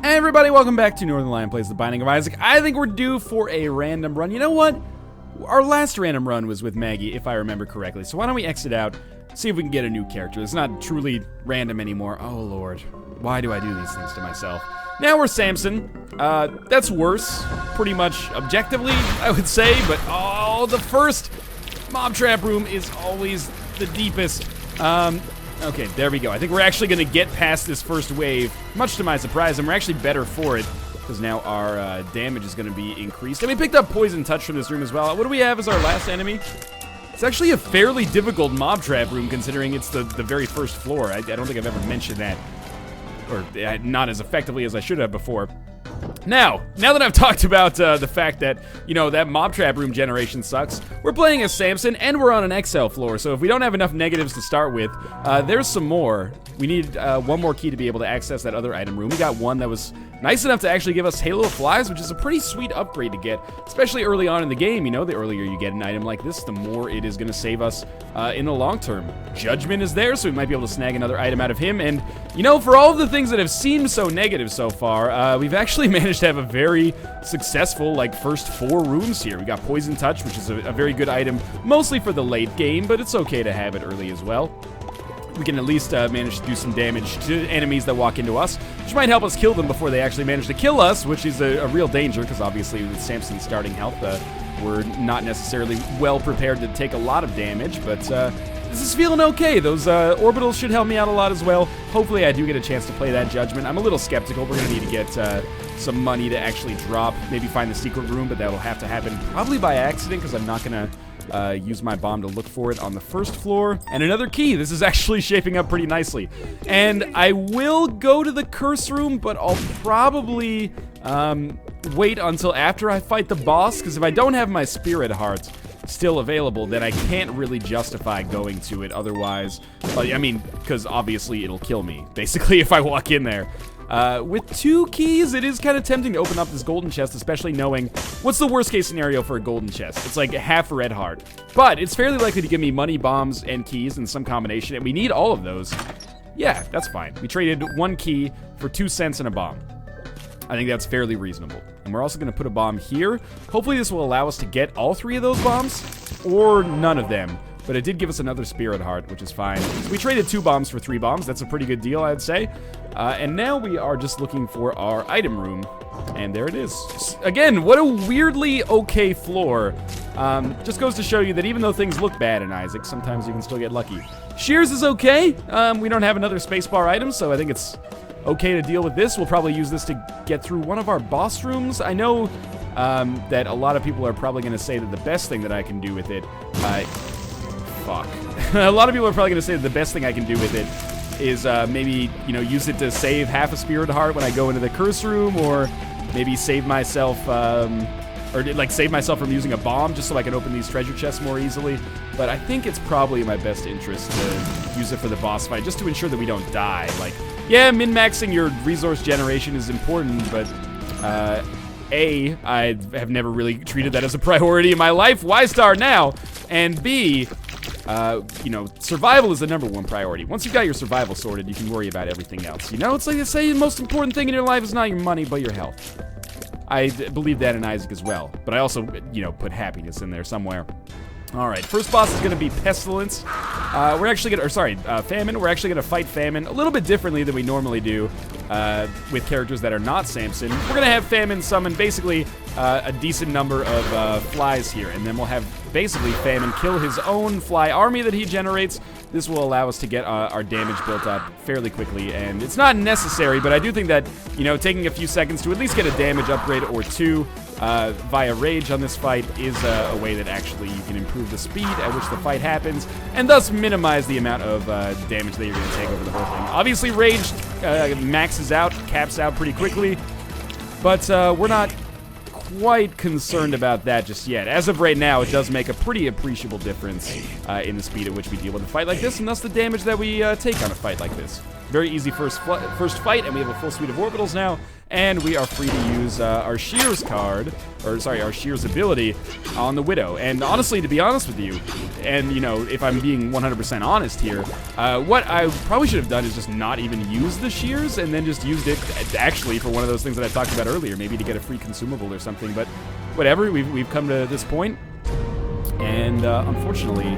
Hey everybody, welcome back to Northernlion Plays The Binding of Isaac. I think we're due for a random run. You know what? Our last random run was with Maggie, if I remember correctly. So why don't we exit out, see if we can get a new character. It's not truly random anymore. Oh lord, why do I do these things to myself? Now we're Samson. That's worse, pretty much objectively, I would say. But oh, the first mob trap room is always the deepest. Okay, there we go. I think we're actually going to get past this first wave, much to my surprise, and we're actually better for it, because now our damage is going to be increased. And we picked up Poison Touch from this room as well. What do we have as our last enemy? It's actually a fairly difficult mob trap room, considering it's the very first floor. I don't think I've ever mentioned that, or not as effectively as I should have before. Now that I've talked about the fact that, you know, that mob trap room generation sucks, we're playing as Samson, and we're on an XL floor, so if we don't have enough negatives to start with, there's some more. We need one more key to be able to access that other item room. We got one that was nice enough to actually give us Halo of Flies, which is a pretty sweet upgrade to get, especially early on in the game. You know, the earlier you get an item like this, the more it is going to save us in the long term. Judgment is there, so we might be able to snag another item out of him, and, you know, for all of the things that have seemed so negative so far, we've actually managed to have a very successful, like, first 4 rooms here. We got Poison Touch, which is a very good item, mostly for the late game, but it's okay to have it early as well. We can at least manage to do some damage to enemies that walk into us, which might help us kill them before they actually manage to kill us, which is a real danger, because obviously with Samson's starting health, we're not necessarily well prepared to take a lot of damage, but this is feeling okay. Those orbitals should help me out a lot as well. Hopefully I do get a chance to play that Judgment. I'm a little skeptical. We're going to need to get some money to actually drop, maybe find the secret room, but that'll have to happen probably by accident, because I'm not going to use my bomb to look for it on the first floor. And another key. This is actually shaping up pretty nicely. And I will go to the curse room, but I'll probably wait until after I fight the boss, because if I don't have my spirit heart still available, then I can't really justify going to it otherwise. I mean, because obviously it'll kill me, basically, if I walk in there. With 2 keys, it is kind of tempting to open up this golden chest, especially knowing what's the worst case scenario for a golden chest. It's like half a red heart. But it's fairly likely to give me money, bombs, and keys in some combination, and we need all of those. Yeah, that's fine. We traded 1 key for 2 cents and a bomb. I think that's fairly reasonable. And we're also going to put a bomb here. Hopefully this will allow us to get all 3 of those bombs, or none of them. But it did give us another spirit heart, which is fine. So we traded 2 bombs for 3 bombs. That's a pretty good deal, I'd say. And now we are just looking for our item room. And there it is. Again, what a weirdly okay floor. Just goes to show you that even though things look bad in Isaac, sometimes you can still get lucky. Shears is okay. We don't have another spacebar item, so I think it's okay to deal with this. We'll probably use this to get through one of our boss rooms. I know that a lot of people are probably going to say that the best thing that I can do with it... A lot of people are probably going to say that the best thing I can do with it is maybe, you know, use it to save half a spirit heart when I go into the curse room, or maybe save myself, save myself from using a bomb just so I can open these treasure chests more easily. But I think it's probably in my best interest to use it for the boss fight, just to ensure that we don't die. Like, yeah, min-maxing your resource generation is important, but A, I have never really treated that as a priority in my life. Why star now? And B, you know, survival is the #1 priority. Once you've got your survival sorted, you can worry about everything else. You know, it's like they say, the most important thing in your life is not your money, but your health. I believe that in Isaac as well. But I also, you know, put happiness in there somewhere. Alright, first boss is going to be Pestilence. We're actually going to, Famine. We're actually going to fight Famine a little bit differently than we normally do with characters that are not Samson. We're going to have Famine summon basically a decent number of flies here, and then we'll have basically Famine kill his own fly army that he generates. This will allow us to get our damage built up fairly quickly, and it's not necessary, but I do think that, you know, taking a few seconds to at least get a damage upgrade or 2 via rage on this fight is a way that actually you can improve the speed at which the fight happens, and thus minimize the amount of damage that you're going to take over the whole thing. Obviously, rage maxes out, caps out pretty quickly, but we're not quite concerned about that just yet. As of right now, it does make a pretty appreciable difference in the speed at which we deal with a fight like this, and thus the damage that we take on a fight like this. very easy first fight, and we have a full suite of orbitals now, and we are free to use our Shears card, or sorry, our Shears ability on the Widow. And honestly, to be honest with you, and you know, if I'm being 100% honest here, what I probably should have done is just not even use the Shears, and then just used it actually for one of those things that I talked about earlier, maybe to get a free consumable or something. But whatever, we've come to this point, and unfortunately,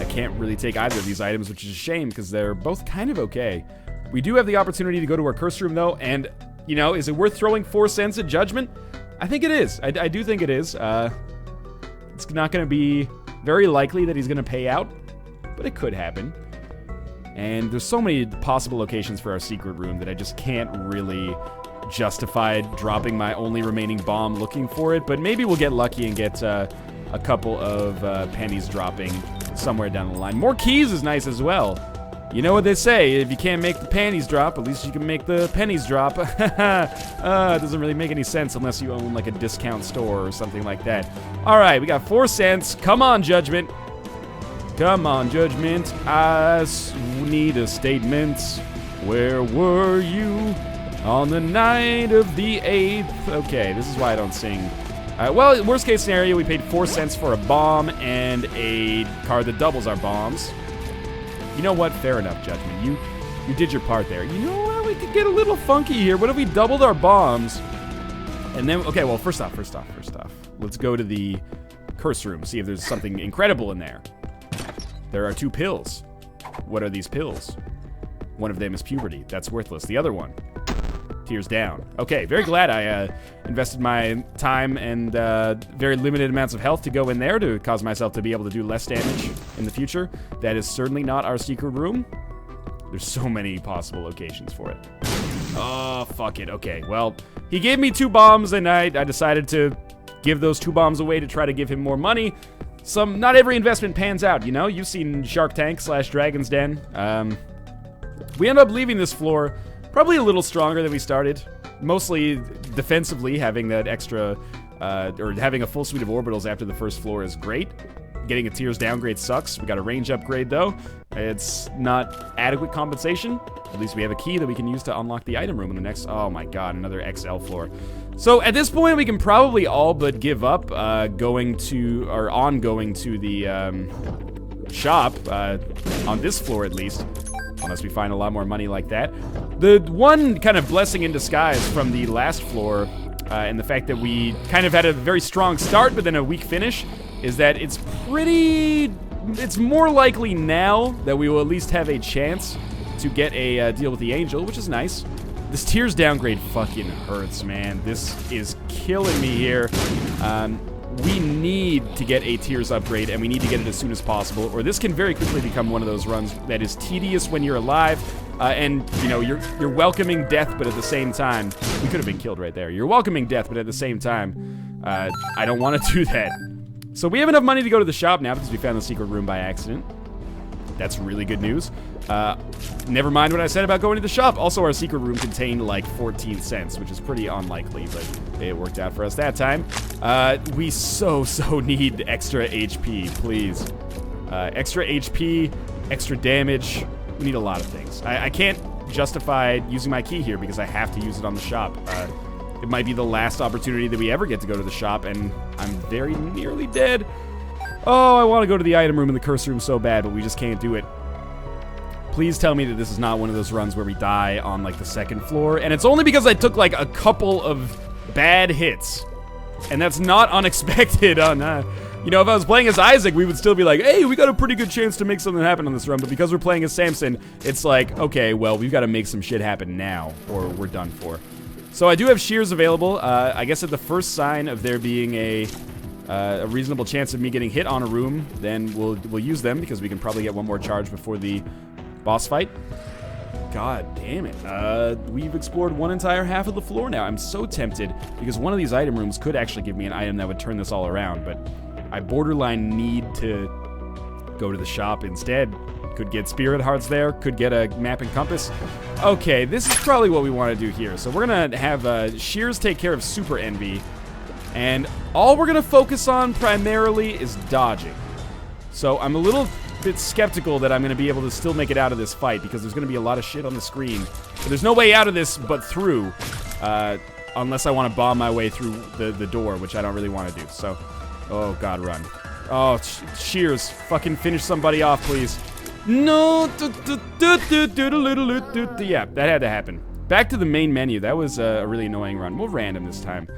I can't really take either of these items, which is a shame because they're both kind of okay. We do have the opportunity to go to our curse room though, and you know, is it worth throwing 4 cents at Judgment? I think it is. I do think it is. It's not going to be very likely that he's going to pay out, but it could happen. And there's so many possible locations for our secret room that I just can't really justify dropping my only remaining bomb looking for it, but maybe we'll get lucky and get a couple of pennies dropping somewhere down the line. More keys is nice as well. You know what they say, if you can't make the panties drop, at least you can make the pennies drop. It doesn't really make any sense unless you own like a discount store or something like that. Alright, we got 4 cents. Come on, Judgment. Come on, Judgment. I need a statement. Where were you on the night of the 8th? Okay, this is why I don't sing. Well, worst case scenario, we paid 4 cents for a bomb and a card that doubles our bombs. You know what? Fair enough, Judgment. You did your part there. You know what? We could get a little funky here. What if we doubled our bombs? And then, okay, well, first off, let's go to the curse room, see if there's something incredible in there. There are 2 pills. What are these pills? One of them is puberty. That's worthless. The other one, tears down. Okay, very glad I invested my time and very limited amounts of health to go in there to cause myself to be able to do less damage in the future. That is certainly not our secret room. There's so many possible locations for it. Oh, fuck it. Okay, well, he gave me 2 bombs, and I decided to give those 2 bombs away to try to give him more money. Not every investment pans out, you know? You've seen Shark Tank / Dragon's Den. We end up leaving this floor probably a little stronger than we started. Mostly defensively, having that extra, or having a full suite of orbitals after the first floor is great. Getting a Tears downgrade sucks. We got a range upgrade though. It's not adequate compensation. At least we have a key that we can use to unlock the item room in the next, oh my god, another XL floor. So at this point we can probably all but give up going to the shop, on this floor at least. Unless we find a lot more money like that. The one kind of blessing in disguise from the last floor, and the fact that we kind of had a very strong start but then a weak finish, is that it's more likely now that we will at least have a chance to get a deal with the Angel, which is nice. This Tears downgrade fucking hurts, man. This is killing me here. We need to get a Tears upgrade, and we need to get it as soon as possible, or this can very quickly become one of those runs that is tedious when you're alive, and, you know, you're welcoming death, but at the same time, we could have been killed right there. You're welcoming death, but at the same time, I don't want to do that. So we have enough money to go to the shop now because we found the secret room by accident. That's really good news. Never mind what I said about going to the shop. Also, our secret room contained like 14 cents, which is pretty unlikely, but it worked out for us that time. We so need extra HP, please. Extra HP, extra damage. We need a lot of things. I can't justify using my key here because I have to use it on the shop. It might be the last opportunity that we ever get to go to the shop, and I'm very nearly dead. Oh, I want to go to the item room and the curse room so bad, but we just can't do it. Please tell me that this is not one of those runs where we die on, like, the second floor. And it's only because I took, like, a couple of bad hits. And that's not unexpected on, you know, if I was playing as Isaac, we would still be like, hey, we got a pretty good chance to make something happen on this run. But because we're playing as Samson, it's like, okay, well, we've got to make some shit happen now, or we're done for. So I do have shears available. I guess at the first sign of there being a reasonable chance of me getting hit on a room, then we'll use them because we can probably get one more charge before the boss fight. God damn it. We've explored one entire half of the floor now. I'm so tempted because one of these item rooms could actually give me an item that would turn this all around, but I borderline need to go to the shop instead. Could get spirit hearts there, could get a map and compass. Okay, this is probably what we want to do here. So we're gonna have Shears take care of Super Envy, and all we're gonna focus on primarily is dodging. So I'm a little bit skeptical that I'm going to be able to still make it out of this fight because there's going to be a lot of shit on the screen. But there's no way out of this but through, unless I want to bomb my way through the door, which I don't really want to do. So, oh god, run. Oh, cheers. Fucking finish somebody off, please. No. Yeah, that had to happen. Back to the main menu. That was a really annoying run. We'll random this time.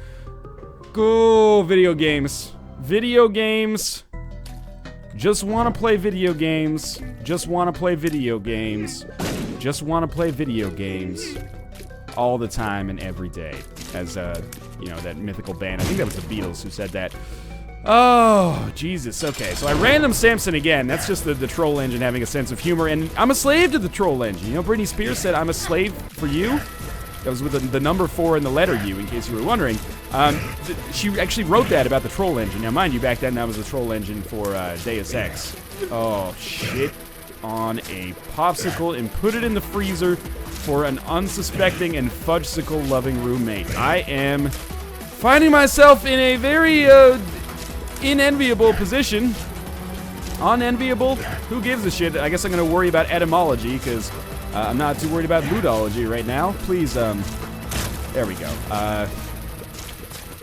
Go, video games. Video games. Just want to play video games. Just want to play video games. Just want to play video games. All the time and every day. As, you know, that mythical band. I think that was the Beatles who said that. Oh, Jesus. Okay, so I random Samson again. That's just the troll engine having a sense of humor. And I'm a slave to the troll engine. You know, Britney Spears said, I'm a slave for you. That was with the number 4 and the letter U, in case you were wondering. She actually wrote that about the troll engine. Now, mind you, back then that was the troll engine for Deus Ex. Oh, shit on a popsicle and put it in the freezer for an unsuspecting and fudgesicle-loving roommate. I am finding myself in a very inenviable position. Unenviable? Who gives a shit? I guess I'm going to worry about etymology, because I'm not too worried about ludology right now. Please, there we go.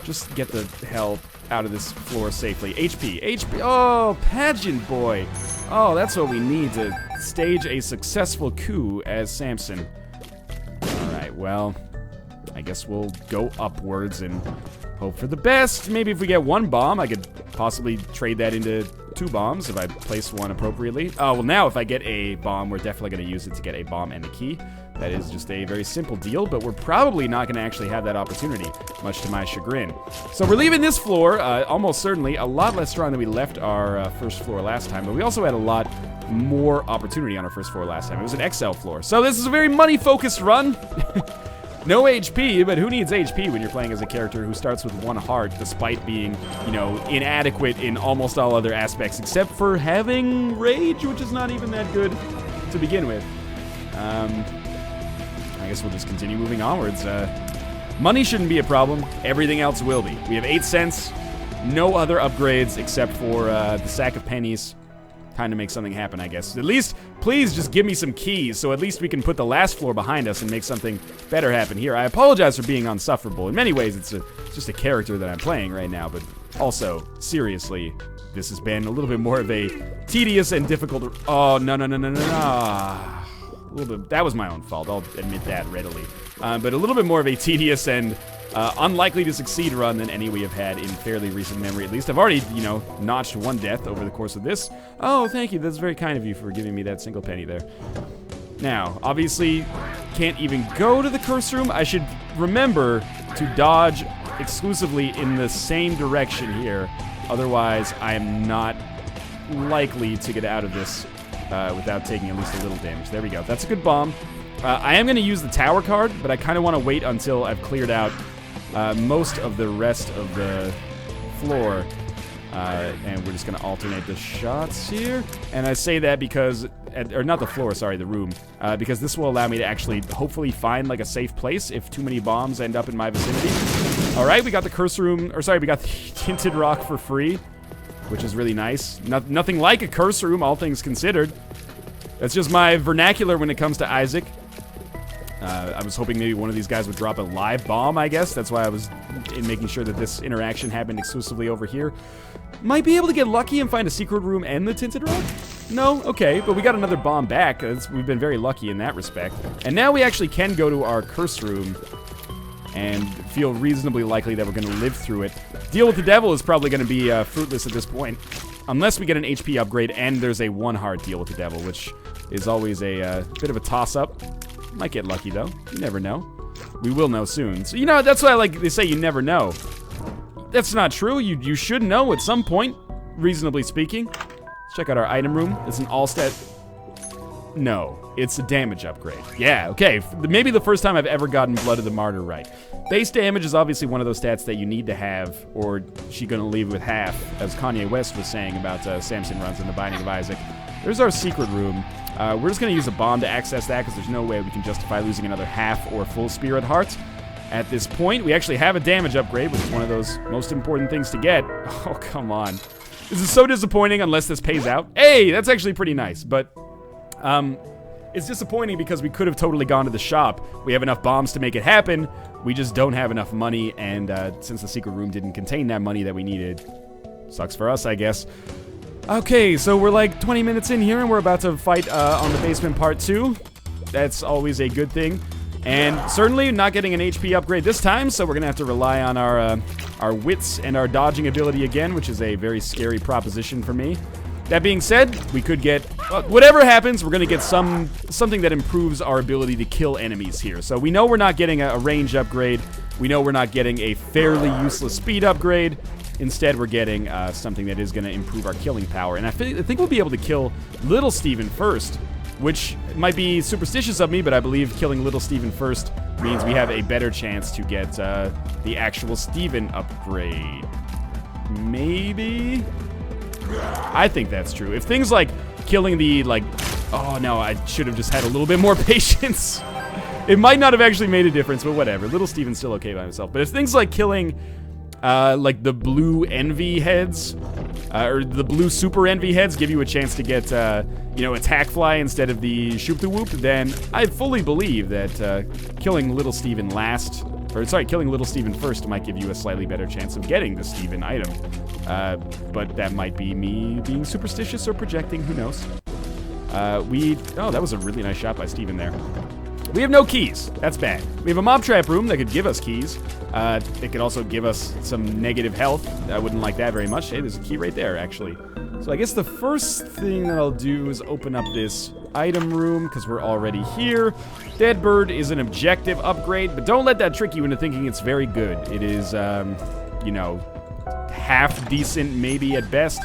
Just get the hell out of this floor safely. HP. Oh, pageant boy. Oh, that's what we need to stage a successful coup as Samson. Alright, well, I guess we'll go upwards and hope for the best. Maybe if we get 1 bomb, I could possibly trade that into 2 bombs if I place one appropriately. Oh, well, now if I get a bomb, we're definitely going to use it to get a bomb and a key. That is just a very simple deal, but we're probably not going to actually have that opportunity, much to my chagrin. So we're leaving this floor, almost certainly, a lot less strong than we left our first floor last time, but we also had a lot more opportunity on our first floor last time. It was an XL floor. So this is a very money-focused run. No HP, but who needs HP when you're playing as a character who starts with 1 heart, despite being, you know, inadequate in almost all other aspects, except for having rage, which is not even that good to begin with. I guess we'll just continue moving onwards. Money shouldn't be a problem. Everything else will be. We have 8 cents, no other upgrades except for the sack of pennies. Time to make something happen, I guess. At least, please just give me some keys, so at least we can put the last floor behind us and make something better happen here. I apologize for being unsufferable. In many ways, it's just a character that I'm playing right now, but also, seriously, this has been a little bit more of a tedious and difficult... Oh, no. A little bit, that was my own fault, I'll admit that readily. But a little bit more of a tedious and unlikely to succeed run than any we have had in fairly recent memory, at least. I've already, you know, notched 1 death over the course of this. Oh, thank you, that's very kind of you for giving me that single penny there. Now, obviously, can't even go to the curse room. I should remember to dodge exclusively in the same direction here. Otherwise, I am not likely to get out of this without taking at least a little damage. There we go. That's a good bomb. I am going to use the tower card, but I kind of want to wait until I've cleared out most of the rest of the floor. And we're just going to alternate the shots here. And I say that because... or not the floor, sorry, the room. Because this will allow me to actually hopefully find like a safe place if too many bombs end up in my vicinity. Alright, we got the curse room... Or sorry, we got the tinted rock for free, which is really nice. Nothing like a curse room, all things considered. That's just my vernacular when it comes to Isaac. I was hoping maybe one of these guys would drop a live bomb, I guess. That's why I was making sure that this interaction happened exclusively over here. Might be able to get lucky and find a secret room and the tinted rock? No? Okay, but we got another bomb back. We've been very lucky in that respect. And now we actually can go to our curse room and feel reasonably likely that we're going to live through it. Deal with the devil is probably going to be fruitless at this point. Unless we get an HP upgrade and there's a 1 heart deal with the devil, which is always a bit of a toss-up. Might get lucky, though. You never know. We will know soon. So, you know, that's why they say you never know. That's not true. You should know at some point, reasonably speaking. Let's check out our item room. It's an all-stat... No, it's a damage upgrade. Yeah, okay. Maybe the first time I've ever gotten Blood of the Martyr right. Base damage is obviously one of those stats that you need to have, or she gonna leave with half, as Kanye West was saying about Samson runs in The Binding of Isaac. There's our secret room. We're just gonna use a bomb to access that, because there's no way we can justify losing another half or full spirit heart. At this point, we actually have a damage upgrade, which is one of those most important things to get. Oh, come on. This is so disappointing unless this pays out. Hey, that's actually pretty nice, but it's disappointing because we could have totally gone to the shop. We have enough bombs to make it happen. We just don't have enough money, and since the secret room didn't contain that money that we needed, sucks for us, I guess. Okay, so we're like 20 minutes in here, and we're about to fight on the basement part 2. That's always a good thing. And certainly not getting an HP upgrade this time, so we're going to have to rely on our wits and our dodging ability again, which is a very scary proposition for me. That being said, we could get, whatever happens, we're going to get something that improves our ability to kill enemies here. So we know we're not getting a range upgrade. We know we're not getting a fairly useless speed upgrade. Instead, we're getting something that is going to improve our killing power. And I think we'll be able to kill Little Steven first, which might be superstitious of me, but I believe killing Little Steven first means we have a better chance to get the actual Steven upgrade. Maybe? I think that's true. If things like killing the, oh no, I should have just had a little bit more patience. It might not have actually made a difference, but whatever. Little Steven's still okay by himself. But if things like killing, like the blue envy heads, or the blue super envy heads give you a chance to get, attack fly instead of the shoop the whoop, then I fully believe that killing Little Steven killing Little Steven first might give you a slightly better chance of getting the Steven item. But that might be me being superstitious or projecting, who knows. Oh, that was a really nice shot by Steven there. We have no keys. That's bad. We have a mob trap room that could give us keys. It could also give us some negative health. I wouldn't like that very much. Hey, there's a key right there, actually. So I guess the first thing that I'll do is open up this item room, because we're already here. Dead Bird is an objective upgrade, but don't let that trick you into thinking it's very good. It is, half decent, maybe at best.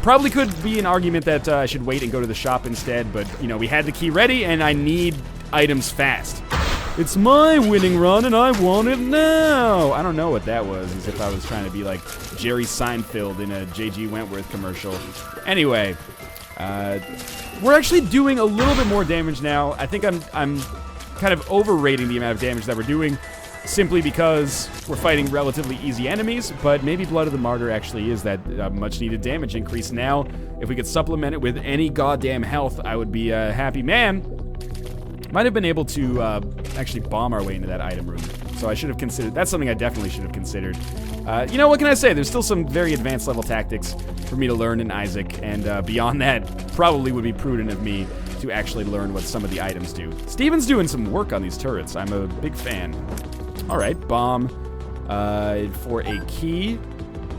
Probably could be an argument that I should wait and go to the shop instead, but, we had the key ready, and I need items fast. It's my winning run, and I want it now. I don't know what that was, as if I was trying to be like Jerry Seinfeld in a J.G. Wentworth commercial. Anyway, we're actually doing a little bit more damage now. I think I'm kind of overrating the amount of damage that we're doing, simply because we're fighting relatively easy enemies, but maybe Blood of the Martyr actually is that much-needed damage increase now. If we could supplement it with any goddamn health, I would be a happy man. Might have been able to actually bomb our way into that item room, so I should have considered. That's something I definitely should have considered. What can I say? There's still some very advanced level tactics for me to learn in Isaac, and beyond that, probably would be prudent of me to actually learn what some of the items do. Steven's doing some work on these turrets. I'm a big fan. All right, bomb for a key,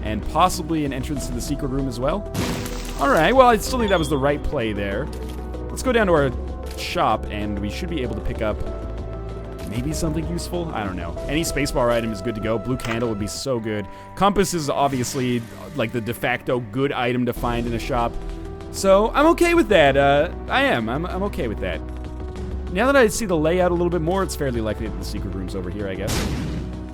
and possibly an entrance to the secret room as well. All right, well, I still think that was the right play there. Let's go down to our shop, and we should be able to pick up maybe something useful. I don't know. Any spacebar item is good to go. Blue candle would be so good. Compass is obviously like the de facto good item to find in a shop, so I'm okay with that. I'm okay with that. Now that I see the layout a little bit more, it's fairly likely that the secret room's over here, I guess.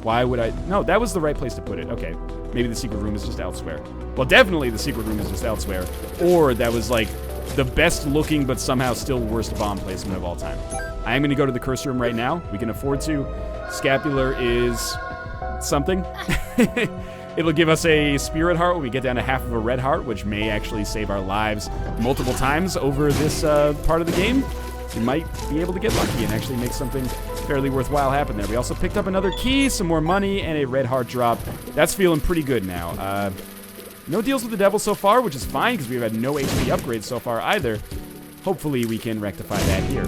Why would I? No, that was the right place to put it. Okay, maybe the secret room is just elsewhere. Well, definitely the secret room is just elsewhere, or that was like the best looking but somehow still worst bomb placement of all time. I am going to go to the curse room right now. We can afford to. Scapular is something. It'll give us a spirit heart when we get down to half of a red heart, which may actually save our lives multiple times over this part of the game. We might be able to get lucky and actually make something fairly worthwhile happen there. We also picked up another key, some more money, and a red heart drop. That's feeling pretty good now. No deals with the devil so far, which is fine because we've had no HP upgrades so far either. Hopefully we can rectify that here.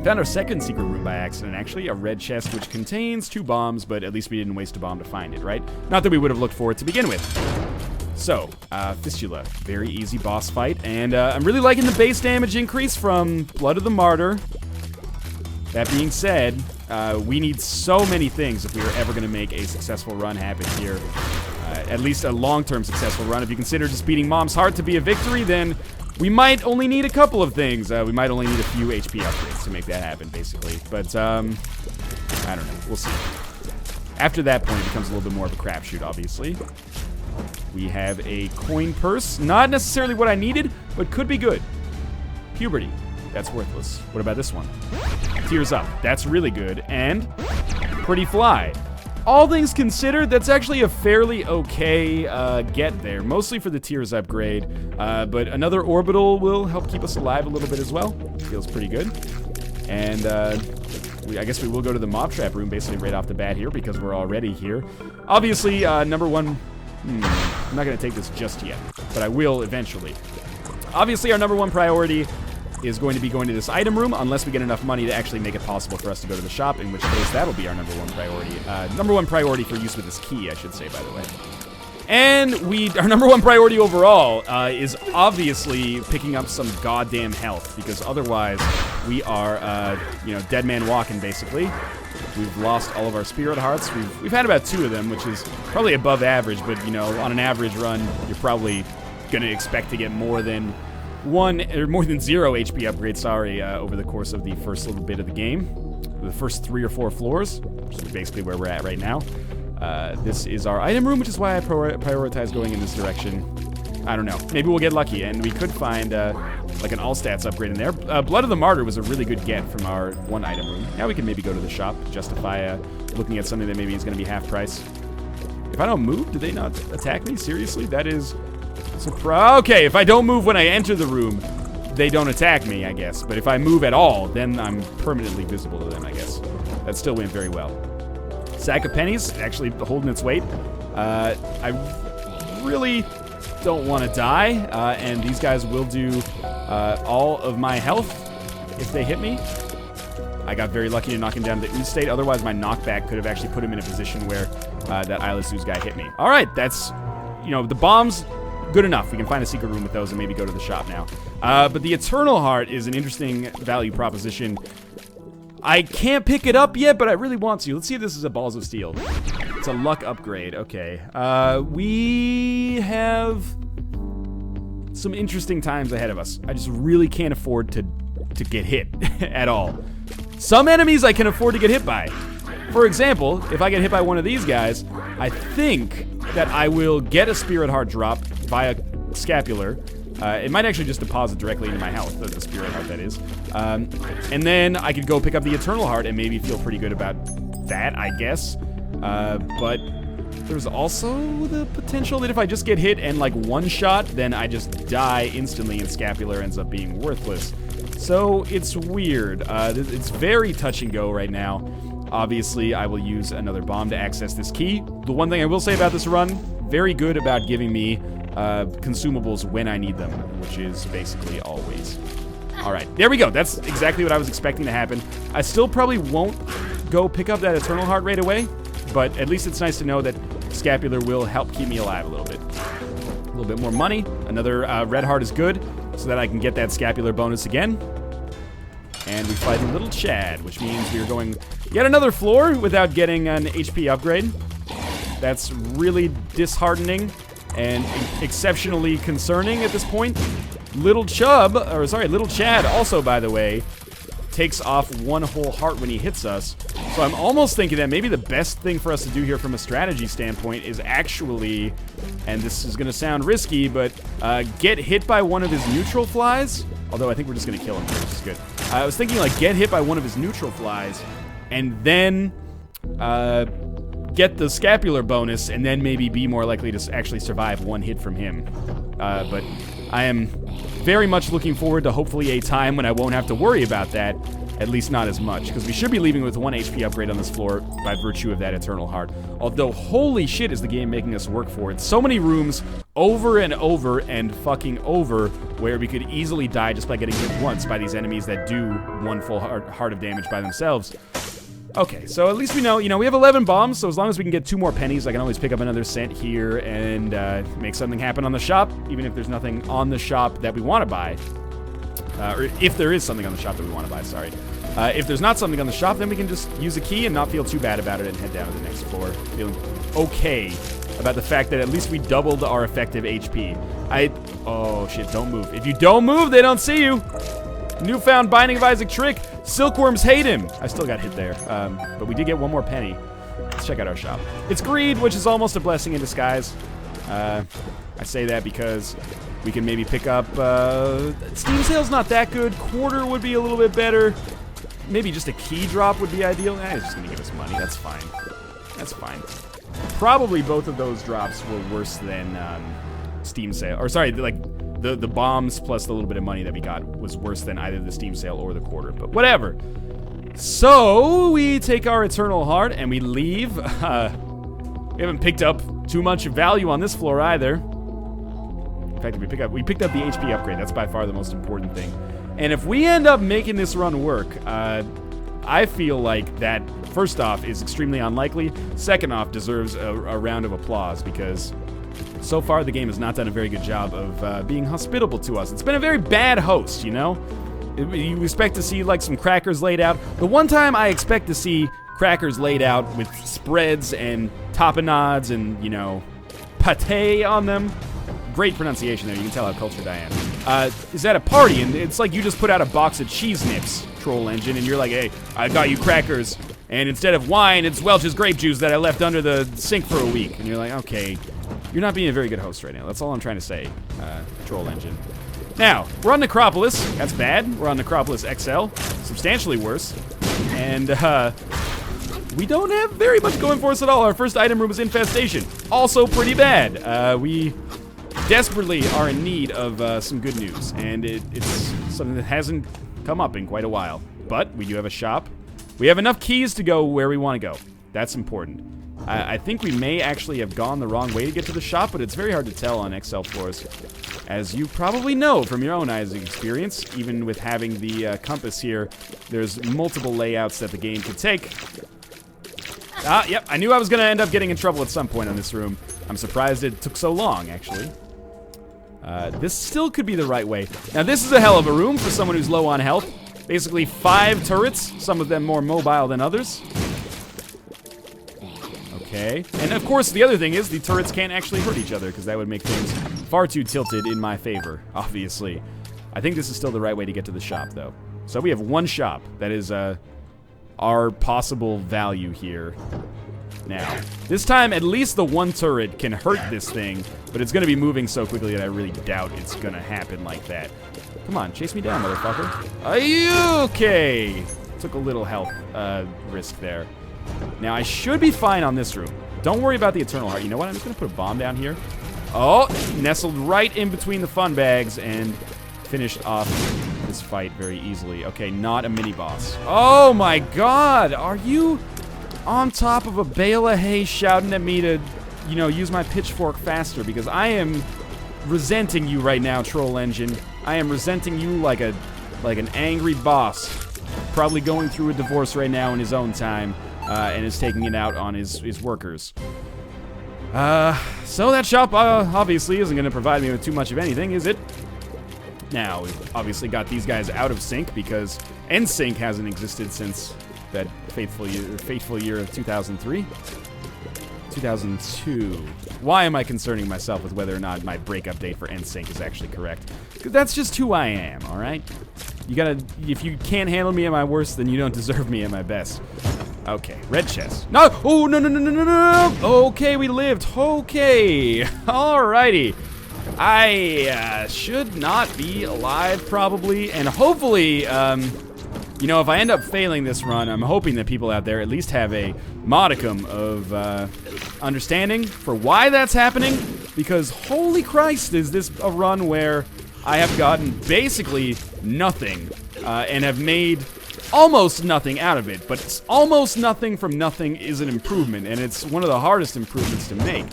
Found our second secret room by accident, actually. A red chest which contains 2 bombs, but at least we didn't waste a bomb to find it, right? Not that we would have looked for it to begin with. So, Fistula. Very easy boss fight, and I'm really liking the base damage increase from Blood of the Martyr. That being said, we need so many things if we are ever going to make a successful run happen here. At least a long-term successful run. If you consider just beating Mom's heart to be a victory, then we might only need a couple of things. We might only need a few HP upgrades to make that happen, basically. But, I don't know. We'll see. After that point, it becomes a little bit more of a crapshoot, obviously. We have a coin purse. Not necessarily what I needed, but could be good. Puberty. That's worthless. What about this one? Tears Up. That's really good. And Pretty Fly. all things considered, that's actually a fairly okay get there. Mostly for the tiers upgrade, but another orbital will help keep us alive a little bit as well. Feels pretty good. And I guess we will go to the mob trap room basically right off the bat here because we're already here. Obviously, number one... I'm not going to take this just yet, but I will eventually. Obviously, our number one priority is going to be going to this item room unless we get enough money to actually make it possible for us to go to the shop, in which case that'll be our number one priority. Number one priority for use with this key, I should say, by the way. And our number one priority overall is obviously picking up some goddamn health, because otherwise we are, dead man walking, basically. We've lost all of our spirit hearts. We've had about 2 of them, which is probably above average, but, on an average run, you're probably going to expect to get more than 0 HP upgrade, over the course of the first little bit of the game. The first 3 or 4 floors, which is basically where we're at right now. This is our item room, which is why I prioritize going in this direction. I don't know. Maybe we'll get lucky, and we could find, like an all-stats upgrade in there. Blood of the Martyr was a really good get from our one item room. Now we can maybe go to the shop, justify looking at something that maybe is going to be half price. If I don't move, do they not attack me? Seriously? That is... Okay, if I don't move when I enter the room, they don't attack me, I guess. But if I move at all, then I'm permanently visible to them, I guess. That still went very well. Sack of pennies, actually holding its weight. I really don't want to die, and these guys will do all of my health if they hit me. I got very lucky to knock him down to the ooze state. Otherwise, my knockback could have actually put him in a position where that eyeless ooze guy hit me. All right, that's, the bombs, good enough. We can find a secret room with those and maybe go to the shop now. But the Eternal Heart is an interesting value proposition. I can't pick it up yet, but I really want to. Let's see if this is a Balls of Steel. It's a luck upgrade. Okay. We have some interesting times ahead of us. I just really can't afford to get hit at all. Some enemies I can afford to get hit by. For example, if I get hit by one of these guys, I think that I will get a Spirit Heart drop via Scapular. It might actually just deposit directly into my health, the Spirit Heart, that is. And then I could go pick up the Eternal Heart and maybe feel pretty good about that, I guess. But there's also the potential that if I just get hit and, like, one shot, then I just die instantly and Scapular ends up being worthless. So it's weird. It's very touch and go right now. Obviously, I will use another bomb to access this key. The one thing I will say about this run, very good about giving me consumables when I need them, which is basically always. All right, there we go. That's exactly what I was expecting to happen. I still probably won't go pick up that Eternal Heart right away, but at least it's nice to know that Scapular will help keep me alive a little bit. A little bit more money. Another red heart is good, so that I can get that Scapular bonus again. And we fight Little Chad, which means we're going yet another floor without getting an HP upgrade. That's really disheartening and exceptionally concerning at this point. Little Chad also, by the way, takes off one whole heart when he hits us. So I'm almost thinking that maybe the best thing for us to do here from a strategy standpoint is actually, and this is going to sound risky, but get hit by one of his neutral flies. Although I think we're just going to kill him here, which is good. I was thinking, like, get hit by one of his neutral flies, and then get the Scapular bonus, and then maybe be more likely to actually survive one hit from him. But I am very much looking forward to hopefully a time when I won't have to worry about that, at least not as much, because we should be leaving with 1 HP upgrade on this floor by virtue of that Eternal Heart. Although, holy shit, is the game making us work for it. So many rooms over and over and fucking over where we could easily die just by getting hit once by these enemies that do 1 full heart of damage by themselves. Okay, so at least we know, we have 11 bombs, so as long as we can get 2 more pennies, I can always pick up another cent here and make something happen on the shop, even if there's nothing on the shop that we want to buy. Or if there is something on the shop that we want to buy, sorry. If there's not something on the shop, then we can just use a key and not feel too bad about it and head down to the next floor, feeling okay about the fact that at least we doubled our effective HP. Oh shit, don't move. If you don't move, they don't see you. Newfound Binding of Isaac trick. Silkworms hate him. I still got hit there, but we did get 1 more penny. Let's check out our shop. It's greed, which is almost a blessing in disguise. I say that because we can maybe pick up, Steam Sale's not that good. Quarter would be a little bit better. Maybe just a key drop would be ideal. It's just gonna give us money, that's fine. That's fine. Probably both of those drops were worse than Steam sale. Or sorry, like the bombs plus the little bit of money that we got was worse than either the Steam sale or the quarter. But whatever. So we take our Eternal Heart and we leave. We haven't picked up too much value on this floor either. In fact, we picked up the HP upgrade. That's by far the most important thing. And if we end up making this run work, I feel like that, first off, is extremely unlikely. Second off, deserves a round of applause because so far the game has not done a very good job of being hospitable to us. It's been a very bad host, you know? You expect to see like some crackers laid out. The one time I expect to see crackers laid out with spreads and tapenades and, you know, pate on them. Great pronunciation there. You can tell how cultured I am. Is at a party, and it's like you just put out a box of cheese nips, Troll Engine, and you're like, hey, I got you crackers, and instead of wine, it's Welch's grape juice that I left under the sink for a week. And you're like, okay, you're not being a very good host right now. That's all I'm trying to say, Troll Engine. Now, we're on Necropolis. That's bad. We're on Necropolis XL. Substantially worse. And, we don't have very much going for us at all. Our first item room is Infestation. Also pretty bad. We desperately are in need of some good news. And it's something that hasn't come up in quite a while. But we do have a shop. We have enough keys to go where we want to go. That's important. I think we may actually have gone the wrong way to get to the shop, but it's very hard to tell on XL floors. As you probably know from your own Isaac experience, even with having the compass here, there's multiple layouts that the game could take. Yep, I knew I was going to end up getting in trouble at some point on this room. I'm surprised it took so long, actually. This still could be the right way. Now, this is a hell of a room for someone who's low on health. Basically 5 turrets, some of them more mobile than others. Okay. And of course, the other thing is the turrets can't actually hurt each other because that would make things far too tilted in my favor, obviously. I think this is still the right way to get to the shop, though. So we have one shop that is our possible value here. Now, this time, at least the one turret can hurt this thing, but it's going to be moving so quickly that I really doubt it's going to happen like that. Come on, chase me down, motherfucker. Are you okay? Took a little health risk there. Now, I should be fine on this room. Don't worry about the Eternal Heart. You know what? I'm just going to put a bomb down here. Oh, nestled right in between the fun bags and finished off this fight very easily. Okay, not a mini-boss. Oh, my God. Are you on top of a bale of hay shouting at me to, you know, use my pitchfork faster? Because I am resenting you right now, Troll Engine. I am resenting you like an angry boss. Probably going through a divorce right now in his own time. And is taking it out on his workers. So that shop obviously isn't going to provide me with too much of anything, is it? Now, we've obviously got these guys out of sync because NSYNC hasn't existed since that fateful year of 2003. 2002. Why am I concerning myself with whether or not my breakup date for NSYNC is actually correct? Because that's just who I am, alright? You gotta, if you can't handle me at my worst, then you don't deserve me at my best. Okay, red chest. No! Oh, no, no, no, no, no, no! Okay, we lived. Okay. Alrighty. I should not be alive, probably. And hopefully, you know, if I end up failing this run, I'm hoping that people out there at least have a modicum of understanding for why that's happening. Because, holy Christ, is this a run where I have gotten basically nothing and have made almost nothing out of it, but almost nothing from nothing is an improvement, and it's one of the hardest improvements to make.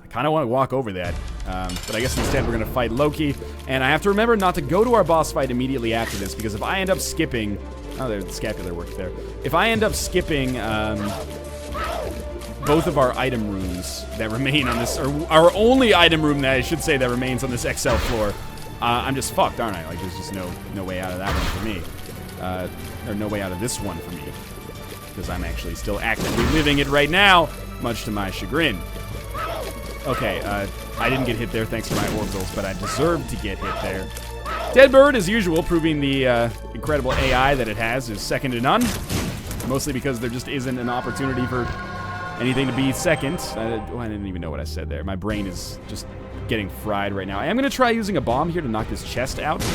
I kind of want to walk over that, but I guess instead we're going to fight Loki, and I have to remember not to go to our boss fight immediately after this, because if I end up skipping... Oh, the scapular worked there. If I end up skipping both of our item rooms that remain on this, or our only item room that I should say that remains on this XL floor, I'm just fucked, aren't I? Like, there's just no way out of that one for me. Or no way out of this one for me, because I'm actually still actively living it right now, much to my chagrin. Okay, I didn't get hit there thanks to my orbitals, but I deserved to get hit there. Deadbird, as usual, proving the incredible AI that it has is second to none, mostly because there just isn't an opportunity for anything to be second. I didn't even know what I said there. My brain is just getting fried right now. I am going to try using a bomb here to knock this chest out.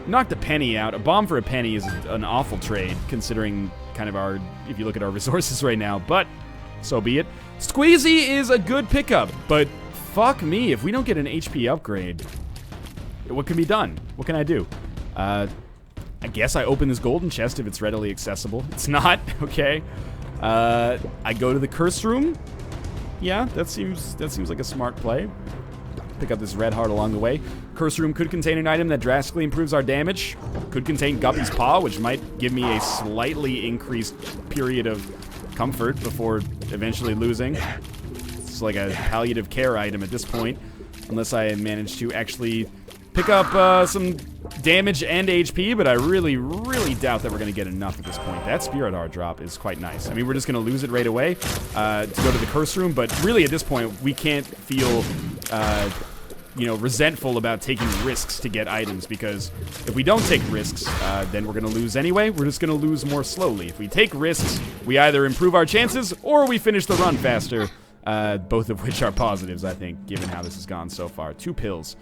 Knock the penny out. A bomb for a penny is an awful trade, considering kind of our, if you look at our resources right now, but so be it. Squeezy is a good pickup, but fuck me, if we don't get an HP upgrade, what can be done? What can I do? I guess I open this golden chest if it's readily accessible. It's not, okay. I go to the curse room. Yeah, that seems like a smart play. Pick up this red heart along the way. Curse room could contain an item that drastically improves our damage. Could contain Guppy's Paw, which might give me a slightly increased period of comfort before eventually losing. It's like a palliative care item at this point, unless I manage to actually pick up some damage and HP, but I really, really doubt that we're going to get enough at this point. That Spirit Heart drop is quite nice. I mean, we're just going to lose it right away to go to the curse room, but really at this point, we can't feel you know, resentful about taking risks to get items, because if we don't take risks, then we're going to lose anyway. We're just going to lose more slowly. If we take risks, we either improve our chances or we finish the run faster, both of which are positives, I think, given how this has gone so far. 2 pills.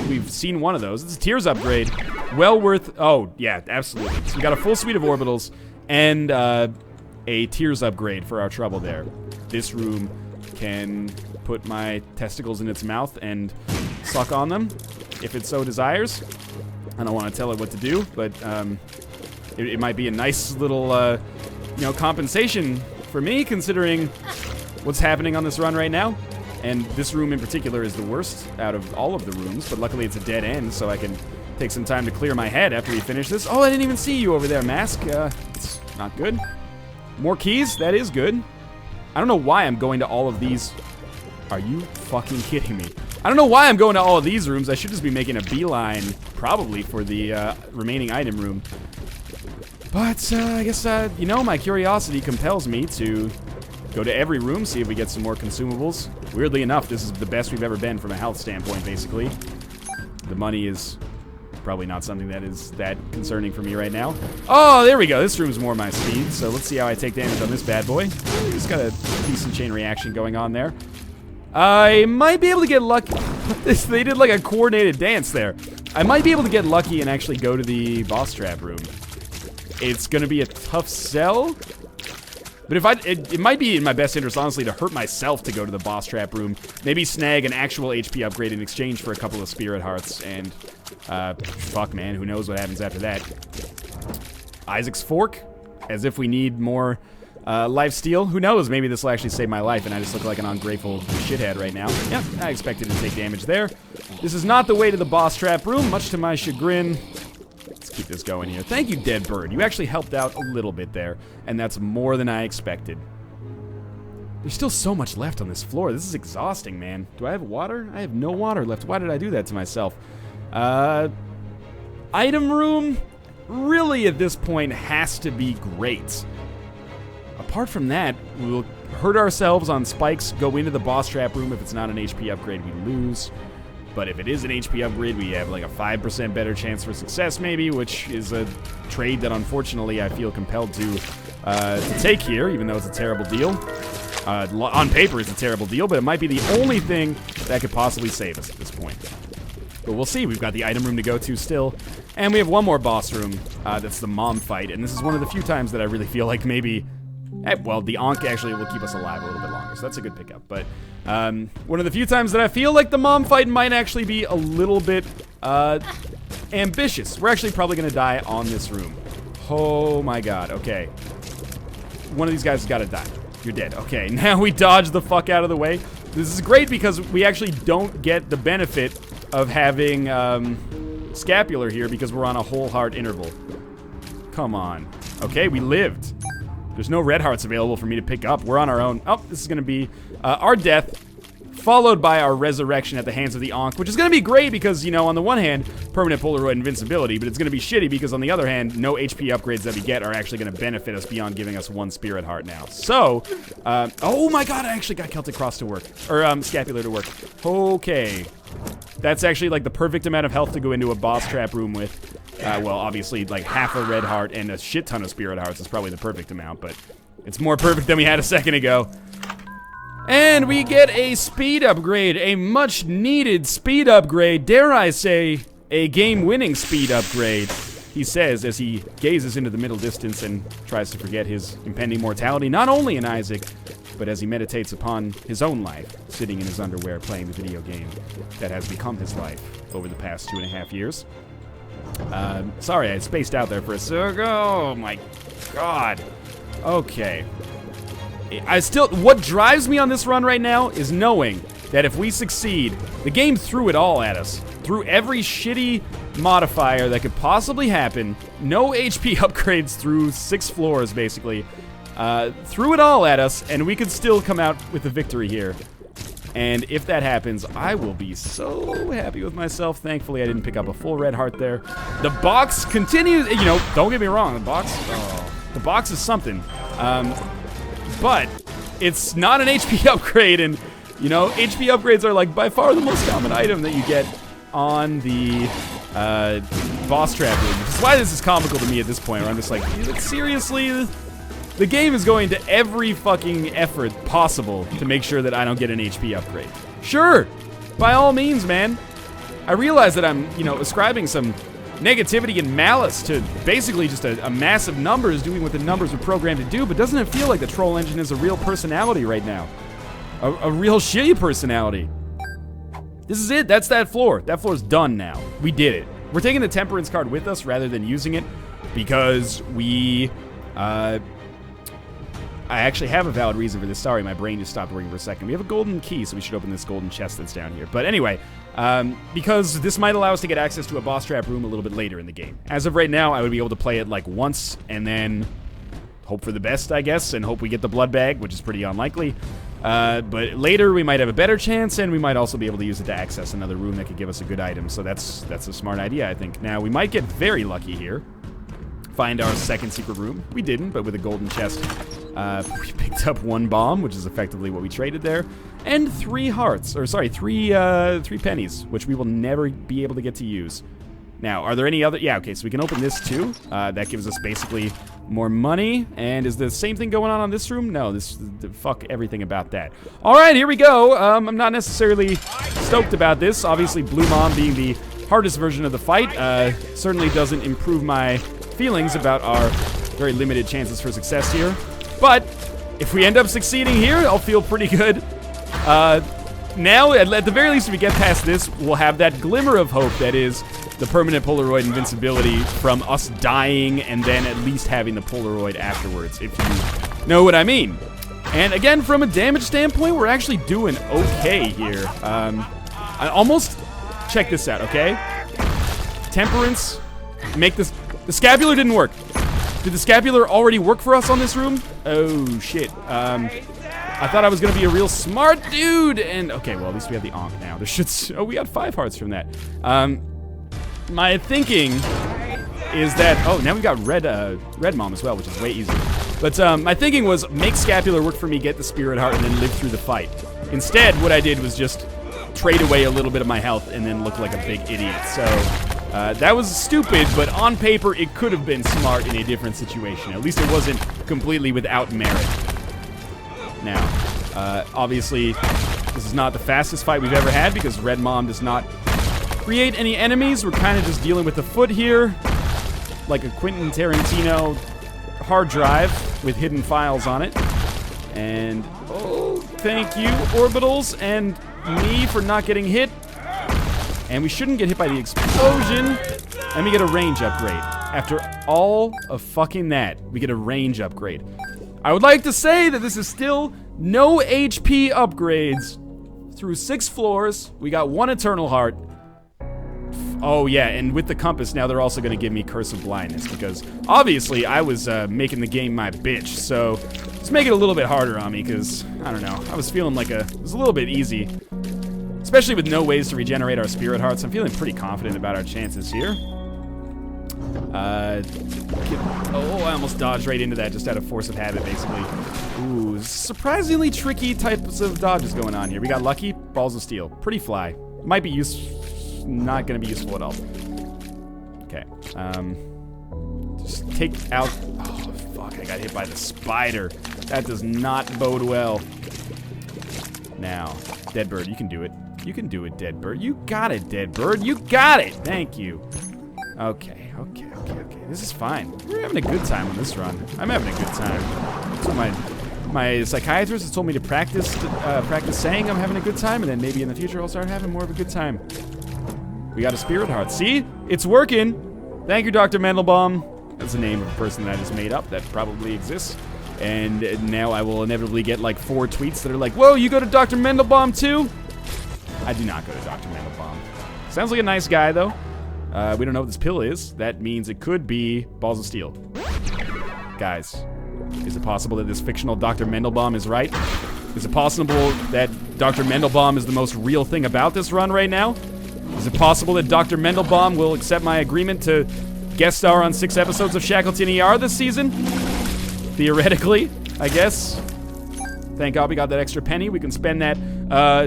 We've seen one of those. It's a Tears upgrade. Well worth... Oh, yeah, absolutely. So we got a full suite of orbitals and a Tears upgrade for our trouble there. This room can put my testicles in its mouth and suck on them, if it so desires. I don't want to tell it what to do, but it might be a nice little, you know, compensation for me, considering what's happening on this run right now. And this room in particular is the worst out of all of the rooms, but luckily it's a dead end, so I can take some time to clear my head after we finish this. Oh, I didn't even see you over there, Mask. It's not good. More keys? That is good. I don't know why I'm going to all of these. Are you fucking kidding me? I don't know why I'm going to all of these rooms. I should just be making a beeline, probably, for the remaining item room. But, I guess, you know, my curiosity compels me to go to every room, see if we get some more consumables. Weirdly enough, this is the best we've ever been from a health standpoint, basically. The money is probably not something that is that concerning for me right now. Oh, there we go. This room's more my speed, so let's see how I take damage on this bad boy. Just got a decent chain reaction going on there. I might be able to get lucky. They did like a coordinated dance there. I might be able to get lucky and actually go to the boss trap room. It's going to be a tough sell. But if it might be in my best interest, honestly, to hurt myself to go to the boss trap room. Maybe snag an actual HP upgrade in exchange for a couple of spirit hearts. And, fuck, man, who knows what happens after that. Isaac's Fork, as if we need more life steal. Who knows, maybe this will actually save my life and I just look like an ungrateful shithead right now. Yeah, I expected to take damage there. This is not the way to the boss trap room, much to my chagrin. Let's keep this going here. Thank you, Dead Bird. You actually helped out a little bit there, and that's more than I expected. There's still so much left on this floor. This is exhausting, man. Do I have water? I have no water left. Why did I do that to myself? Item room really at this point has to be great. Apart from that, we'll hurt ourselves on spikes, go into the boss trap room. If it's not an HP upgrade, we lose. But if it is an HP upgrade, we have like a 5% better chance for success maybe, which is a trade that unfortunately I feel compelled to take here, even though it's a terrible deal. On paper it's a terrible deal, but it might be the only thing that could possibly save us at this point. But we'll see. We've got the item room to go to still. And we have one more boss room. That's the mom fight. And this is one of the few times that I really feel like maybe... well, the Ankh actually will keep us alive a little bit longer, so that's a good pickup. But one of the few times that I feel like the mom fight might actually be a little bit ambitious. We're actually probably going to die on this room. Oh my god, okay. One of these guys has got to die. You're dead. Okay, now we dodge the fuck out of the way. This is great because we actually don't get the benefit of having scapular here because we're on a whole heart interval. Come on. Okay, we lived. There's no red hearts available for me to pick up. We're on our own. Oh, this is going to be our death, followed by our resurrection at the hands of the Ankh, which is going to be great because, you know, on the one hand, permanent Polaroid invincibility, but it's going to be shitty because, on the other hand, no HP upgrades that we get are actually going to benefit us beyond giving us one spirit heart now. So, oh my god, I actually got Celtic Cross to work. Or, Scapular to work. Okay. That's actually, like, the perfect amount of health to go into a boss trap room with. Well, obviously, like, half a red heart and a shit ton of spirit hearts is probably the perfect amount, but it's more perfect than we had a second ago. And we get a speed upgrade, a much-needed speed upgrade, dare I say, a game-winning speed upgrade, he says as he gazes into the middle distance and tries to forget his impending mortality, not only in Isaac, but as he meditates upon his own life, sitting in his underwear playing the video game that has become his life over the past 2.5 years. Sorry, I spaced out there for a sec. Oh my god. Okay. What drives me on this run right now is knowing that if we succeed, the game threw it all at us. Threw every shitty modifier that could possibly happen. No HP upgrades through 6 floors, basically. Threw it all at us, and we could still come out with the victory here. And if that happens, I will be so happy with myself. Thankfully, I didn't pick up a full red heart there. The box continues, you know, don't get me wrong, the box is something. But it's not an HP upgrade, and, you know, HP upgrades are, like, by far the most common item that you get on the boss trap room, which is why this is comical to me at this point, where I'm just like, seriously? The game is going to every fucking effort possible to make sure that I don't get an HP upgrade. Sure, by all means, man. I realize that I'm, you know, ascribing some negativity and malice to basically just a massive numbers doing what the numbers were programmed to do, but doesn't it feel like the troll engine is a real personality right now? A real shitty personality. This is it. That's that floor. That floor's done now. We did it. We're taking the Temperance card with us rather than using it because we, I actually have a valid reason for this. Sorry, my brain just stopped working for a second. We have a golden key, so we should open this golden chest that's down here. But anyway, because this might allow us to get access to a boss trap room a little bit later in the game. As of right now, I would be able to play it like once and then hope for the best, I guess, and hope we get the blood bag, which is pretty unlikely. But later we might have a better chance, and we might also be able to use it to access another room that could give us a good item. So that's a smart idea, I think. Now, we might get very lucky here. Find our second secret room. We didn't, but with a golden chest, we picked up 1 bomb, which is effectively what we traded there, and 3 hearts, or sorry, 3 pennies, which we will never be able to get to use. Now, are there any other? Yeah, okay, so we can open this too. That gives us basically more money. And is the same thing going on this room? No, fuck everything about that. All right, here we go. I'm not necessarily stoked about this. Obviously, Blue Mom being the hardest version of the fight certainly doesn't improve my feelings about our very limited chances for success here. But if we end up succeeding here, I'll feel pretty good. Now, at the very least, if we get past this, we'll have that glimmer of hope that is the permanent Polaroid invincibility from us dying and then at least having the Polaroid afterwards, if you know what I mean. And again, from a damage standpoint, we're actually doing okay here. I almost... Check this out, okay? Temperance. Make this... The scapular didn't work. Did the scapular already work for us on this room? Oh, shit. I thought I was going to be a real smart dude. And, okay, well, at least we have the Ankh now. There should... Oh, we got 5 hearts from that. My thinking is that... Oh, now we've got Red Mom as well, which is way easier. But my thinking was make scapular work for me, get the spirit heart, and then live through the fight. Instead, what I did was just trade away a little bit of my health and then look like a big idiot. So that was stupid, but on paper, it could have been smart in a different situation. At least it wasn't completely without merit. Now, obviously, this is not the fastest fight we've ever had because Red Mom does not create any enemies. We're kind of just dealing with the foot here, like a Quentin Tarantino hard drive with hidden files on it. And, oh, thank you, orbitals, and me for not getting hit. And we shouldn't get hit by the explosion. And we get a range upgrade. After all of fucking that, we get a range upgrade. I would like to say that this is still no HP upgrades. Through 6 floors, we got 1 Eternal Heart. Oh yeah, and with the compass now they're also going to give me Curse of Blindness because obviously I was making the game my bitch, so let's make it a little bit harder on me because, I don't know, I was feeling like it was a little bit easy. Especially with no ways to regenerate our spirit hearts, I'm feeling pretty confident about our chances here. Oh, I almost dodged right into that just out of force of habit, basically. Ooh, surprisingly tricky types of dodges going on here. We got lucky, Balls of Steel, pretty fly. Might be not gonna be useful at all. Okay, just take out, oh fuck, I got hit by the spider. That does not bode well. Now, Deadbird, you can do it. You can do it, Deadbird. You got it, Deadbird. You got it. Thank you. Okay. This is fine. We're having a good time on this run. I'm having a good time. That's what my My psychiatrist has told me to practice saying I'm having a good time, and then maybe in the future I'll start having more of a good time. We got a spirit heart. See? It's working. Thank you, Dr. Mendelbaum. That's the name of a person that I just made up that probably exists. And now I will inevitably get like 4 tweets that are like, whoa, you go to Dr. Mendelbaum too? I do not go to Dr. Mendelbaum. Sounds like a nice guy, though. We don't know what this pill is. That means it could be balls of steel. Guys, is it possible that this fictional Dr. Mendelbaum is right? Is it possible that Dr. Mendelbaum is the most real thing about this run right now? Is it possible that Dr. Mendelbaum will accept my agreement to guest star on 6 episodes of Shackleton ER this season? Theoretically, I guess. Thank God we got that extra penny. We can spend that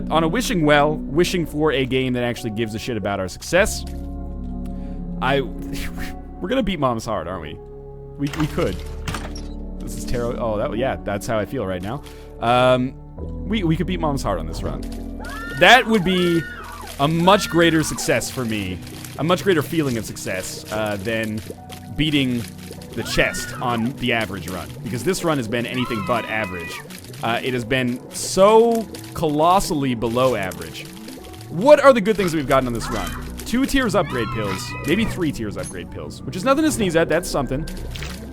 on a wishing well, wishing for a game that actually gives a shit about our success. We're gonna beat Mom's Heart, aren't we? We could. This is terrible. Oh, yeah, that's how I feel right now. We could beat Mom's Heart on this run. That would be a much greater success for me, a much greater feeling of success than beating the chest on the average run, because this run has been anything but average. It has been so colossally below average. What are the good things that we've gotten on this run? 2 tiers upgrade pills, maybe 3 tiers upgrade pills, which is nothing to sneeze at, that's something.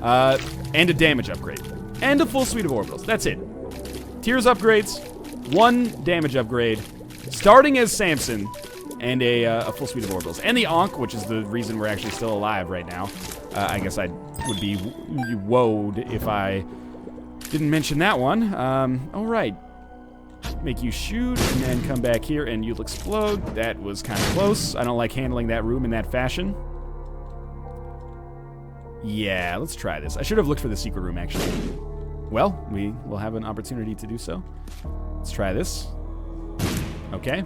And a damage upgrade. And a full suite of orbitals, that's it. Tiers upgrades, 1 damage upgrade, starting as Samson, and a full suite of orbitals. And the Ankh, which is the reason we're actually still alive right now. I guess I would be woed if I didn't mention that one. Alright. Make you shoot, and then come back here and you'll explode. That was kind of close. I don't like handling that room in that fashion. Yeah, let's try this. I should have looked for the secret room, actually. Well, we will have an opportunity to do so. Let's try this. Okay.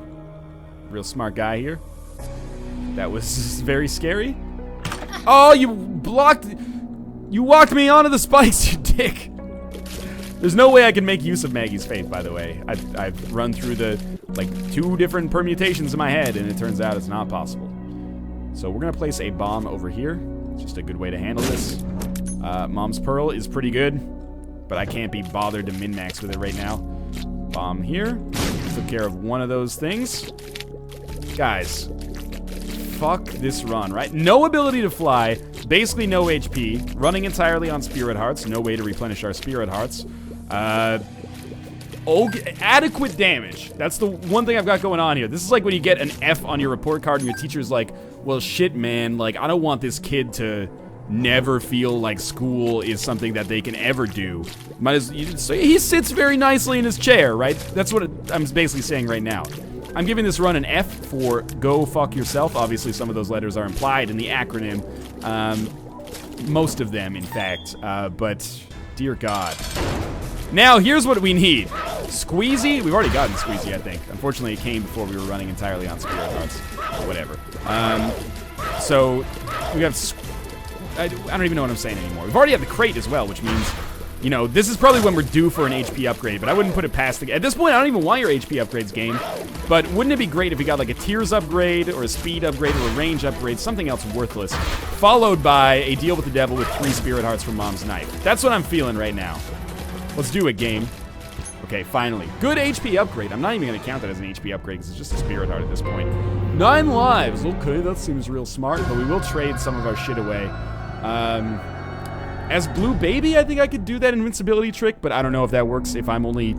Real smart guy here. That was very scary. Oh, you walked me onto the spikes, you dick. There's no way I can make use of Maggie's faith, by the way. I've run through the, 2 different permutations in my head, and it turns out it's not possible. So we're gonna place a bomb over here. It's just a good way to handle this. Mom's Pearl is pretty good, but I can't be bothered to min-max with it right now. Bomb here. Took care of one of those things. Guys, fuck this run, right? No ability to fly, basically no HP, running entirely on Spirit Hearts, no way to replenish our Spirit Hearts. Adequate damage. That's the one thing I've got going on here. This is like when you get an F on your report card and your teacher's like, well, shit, man, I don't want this kid to never feel like school is something that they can ever do. So he sits very nicely in his chair, right? That's what I'm basically saying right now. I'm giving this run an F for go fuck yourself. Obviously, some of those letters are implied in the acronym. Most of them, in fact. But, dear God. Now, here's what we need. Squeezy. We've already gotten Squeezy, I think. Unfortunately, it came before we were running entirely on Spirit Hearts. Whatever. So, we have... I don't even know what I'm saying anymore. We've already had the crate as well, which means... You know, this is probably when we're due for an HP upgrade, but I wouldn't put it past the... At this point, I don't even want your HP upgrades, game. But wouldn't it be great if we got, a tears upgrade, or a speed upgrade, or a range upgrade, something else worthless, followed by a deal with the devil with 3 Spirit Hearts from Mom's Knife. That's what I'm feeling right now. Let's do it, game. Okay, finally. Good HP upgrade. I'm not even going to count that as an HP upgrade, because it's just a Spirit Heart at this point. 9 lives. Okay, that seems real smart, but we will trade some of our shit away. As Blue Baby, I think I could do that invincibility trick, but I don't know if that works if I'm only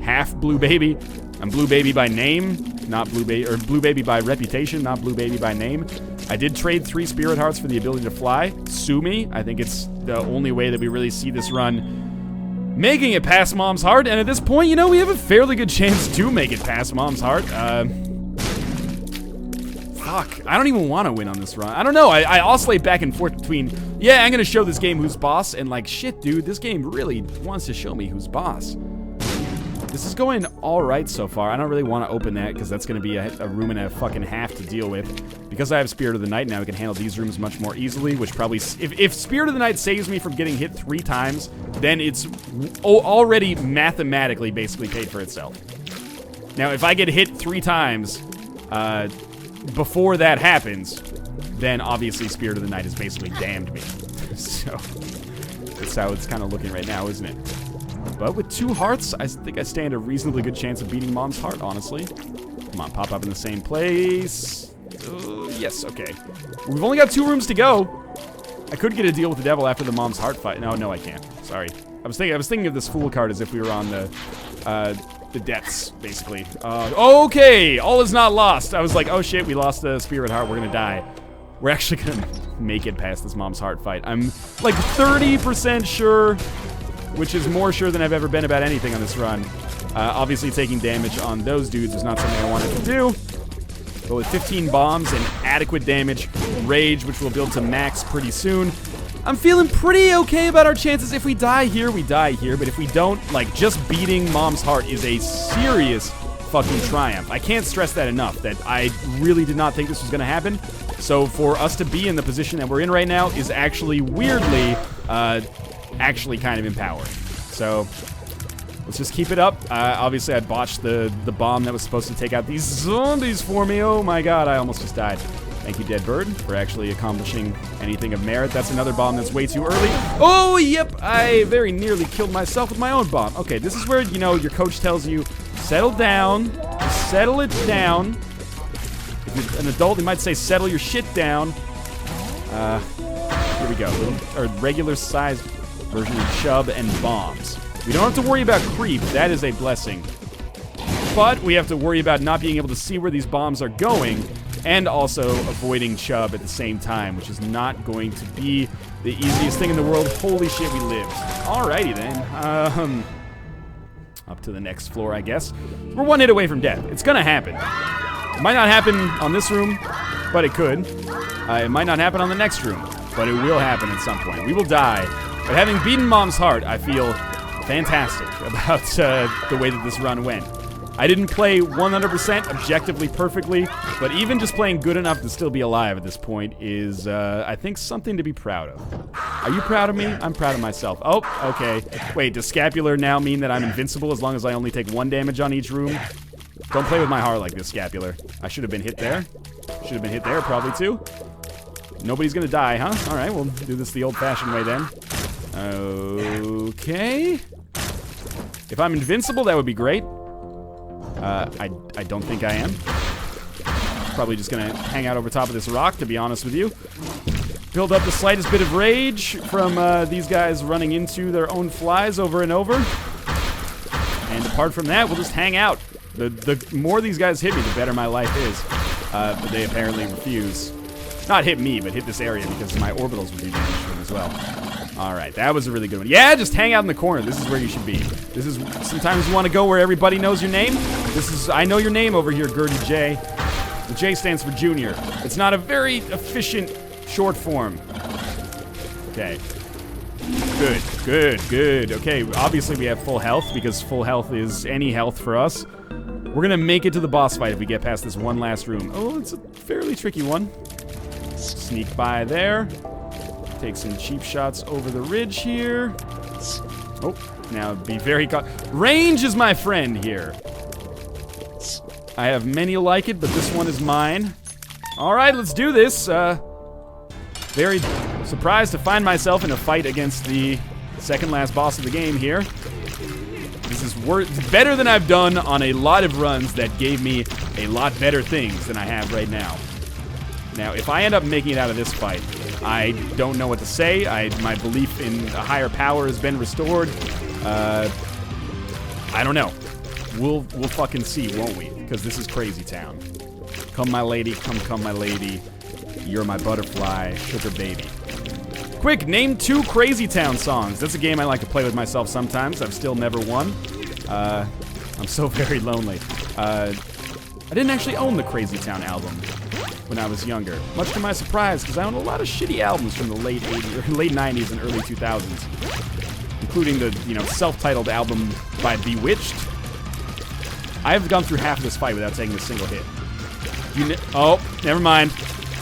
half Blue Baby. I'm Blue Baby by name, not Blue Baby, or Blue Baby by reputation, not Blue Baby by name. I did trade 3 Spirit Hearts for the ability to fly. Sue me. I think it's the only way that we really see this run making it past Mom's Heart, and at this point, you know, we have a fairly good chance to make it past Mom's Heart. Fuck, I don't even want to win on this run. I don't know, I oscillate back and forth between, yeah, I'm gonna show this game who's boss, and shit, dude, this game really wants to show me who's boss. This is going alright so far. I don't really want to open that, because that's gonna be a room and a fucking half to deal with. Because I have Spirit of the Night now, we can handle these rooms much more easily, which probably, if Spirit of the Night saves me from getting hit 3 times, then it's already mathematically basically paid for itself. Now, if I get hit 3 times, before that happens, then obviously Spirit of the Night has basically damned me. So, that's how it's kind of looking right now, isn't it? But with 2 hearts, I think I stand a reasonably good chance of beating Mom's heart, honestly. Come on, pop up in the same place. Yes, okay. We've only got 2 rooms to go. I could get a deal with the devil after the Mom's heart fight. No, I can't. Sorry. I was thinking of this Fool card as if we were on the depths, basically. Okay, all is not lost. I was like, oh shit, we lost the Spirit Heart. We're gonna die. We're actually gonna make it past this Mom's heart fight. I'm like 30% sure, which is more sure than I've ever been about anything on this run. Obviously, taking damage on those dudes was not something I wanted to do. But with 15 bombs and adequate damage, rage, which will build to max pretty soon, I'm feeling pretty okay about our chances. If we die here, we die here. But if we don't, like, just beating Mom's heart is a serious fucking triumph. I can't stress that enough, that I really did not think this was going to happen. So for us to be in the position that we're in right now is actually, weirdly, actually kind of empowering. So let's just keep it up. Obviously, I botched the bomb that was supposed to take out these zombies for me. Oh my god, I almost just died. Thank you, Dead Bird, for actually accomplishing anything of merit. That's another bomb that's way too early. Oh, yep, I very nearly killed myself with my own bomb. Okay, this is where, you know, your coach tells you, settle down, settle it down. If you're an adult, they might say, settle your shit down. Here we go, regular size version of chub and bombs. We don't have to worry about creep, that is a blessing. But we have to worry about not being able to see where these bombs are going, and also avoiding chub at the same time, which is not going to be the easiest thing in the world. Holy shit, we lived. Alrighty then. Up to the next floor, I guess. We're 1 hit away from death. It's gonna happen. It might not happen on this room, but it could. It might not happen on the next room, but it will happen at some point. We will die. But having beaten Mom's heart, I feel fantastic about the way that this run went. I didn't play 100% objectively perfectly, but even just playing good enough to still be alive at this point is, I think, something to be proud of. Are you proud of me? I'm proud of myself. Oh, okay. Wait, does Scapular now mean that I'm invincible as long as I only take 1 damage on each room? Don't play with my heart like this, Scapular. I should have been hit there. Should have been hit there, probably, too. Nobody's gonna die, huh? Alright, we'll do this the old-fashioned way, then. Okay. If I'm invincible, that would be great. I don't think I am. Probably just gonna hang out over top of this rock, to be honest with you. Build up the slightest bit of rage from these guys running into their own flies over and over. And apart from that, we'll just hang out. The more these guys hit me, the better my life is. But they apparently refuse. Not hit me, but hit this area because my orbitals would be damaged to them as well. Alright, that was a really good one. Yeah, just hang out in the corner. This is where you should be. This is, sometimes you want to go where everybody knows your name. This is, I know your name over here, Gertie J. The J stands for Junior. It's not a very efficient short form. Okay. Good. Okay, obviously we have full health because full health is any health for us. We're gonna make it to the boss fight if we get past this one last room. Oh, it's a fairly tricky one. Sneak by there. Take some cheap shots over the ridge here. Oh, now be very range is my friend here. I have many like it, but this one is mine. Alright, let's do this. Very surprised to find myself in a fight against the second last boss of the game here. This is better than I've done on a lot of runs that gave me a lot better things than I have right now. Now, if I end up making it out of this fight, I don't know what to say. My belief in a higher power has been restored. I don't know. We'll fucking see, won't we? Because this is crazy town. Come, my lady. Come, my lady. You're my butterfly, sugar baby. Quick, name 2 Crazy Town songs. That's a game I like to play with myself sometimes. I've still never won. I'm so very lonely. I didn't actually own the Crazy Town album when I was younger, much to my surprise, because I own a lot of shitty albums from the late 80s, or late 90s and early 2000s, including the, self-titled album by Bewitched. I have gone through half of this fight without taking a single hit. Oh, never mind.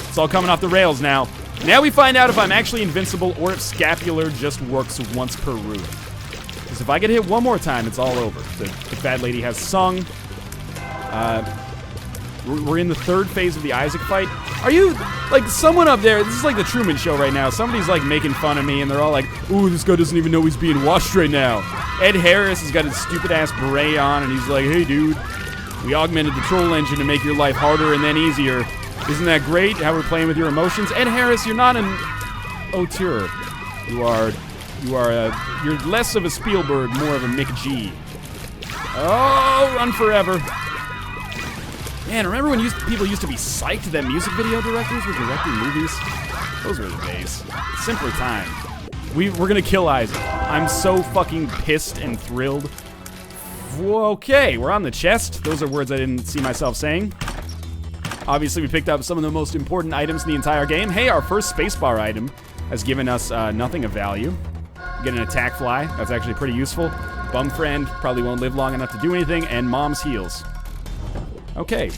It's all coming off the rails now. Now we find out if I'm actually invincible or if Scapular just works once per room. Because if I get hit one more time, it's all over. The fat lady has sung. We're in the 3rd phase of the Isaac fight. Are you, like, someone up there, this is like the Truman Show right now. Somebody's, like, making fun of me, and they're all like, ooh, this guy doesn't even know he's being watched right now. Ed Harris has got his stupid-ass beret on, and he's like, hey, dude, we augmented the troll engine to make your life harder and then easier. Isn't that great, how we're playing with your emotions? Ed Harris, you're not an auteur. You're less of a Spielberg, more of a Mick G. Oh, run forever. Man, remember when people used to be psyched that music video directors were directing movies? Those were the days. Simpler time. We're gonna kill Isaac. I'm so fucking pissed and thrilled. Okay, we're on the chest. Those are words I didn't see myself saying. Obviously, we picked up some of the most important items in the entire game. Hey, our first spacebar item has given us nothing of value. Get an attack fly. That's actually pretty useful. Bum friend probably won't live long enough to do anything, and mom's heals. Okay,